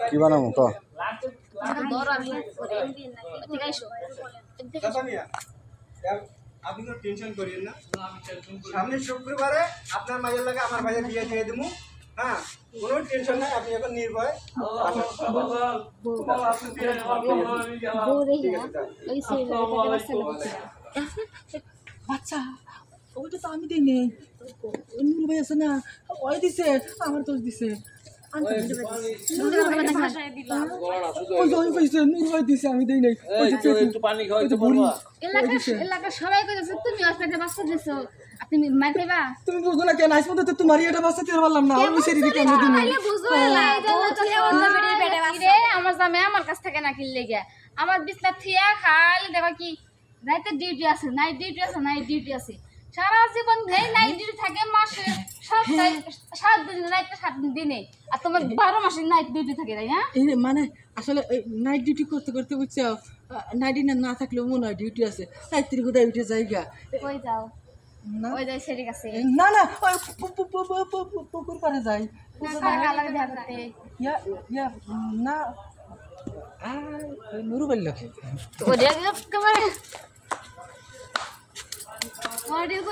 কি বানাবো ক আপনি কোনো টেনশন করেন না সামনে শুক্রবারে আপনার মায়ের লাগে আমার ভাইয়ের বিয়ে দিয়ে দেবো হ্যাঁ কোনো টেনশন নাই আপনি এখন নির্ভয় বাচ্চা ওইটা তো আমি দিই নেই নুর ভাই আছে না ওই দিছে আমার দোষ দিছে আমি দেই নাই এলাকা সবাই কইছে তুমি হসপিটালে বাচ্চা দিছো তুমি মার খাইবা তুমি বুঝো না কেন আইছ মতো তোমার এটা বাচ্চা তেল বললাম না ওই সেরি দিকে আমি দিই তাইলে বুঝো রে আমার জামাই আমার কাছ থেকে না কিনলে গিয়া আমার বিছনা থিয়া খালি দেখো কি রাতে ডিউটি আছে নাইট ডিউটি আছে সারা জীবন নাইট ডিউটি থাকে মাসে 7 দিন রাতে 7 দিনে আর তোমার 12 মাসে নাইট ডিউটি থাকে তাই হ্যাঁ এই মানে আসলে নাইট ডিউটি করতে করতে বুঝছো নাইট না থাকলেও মনে হয় ডিউটি আছে রাত্রি কোথায় উঠে জায়গা কই যাও ওই যাই সেরি কাছে না না পুকুর পারে যাই না কালার দেখা করতে না নুরু বললো ওরে একেবারে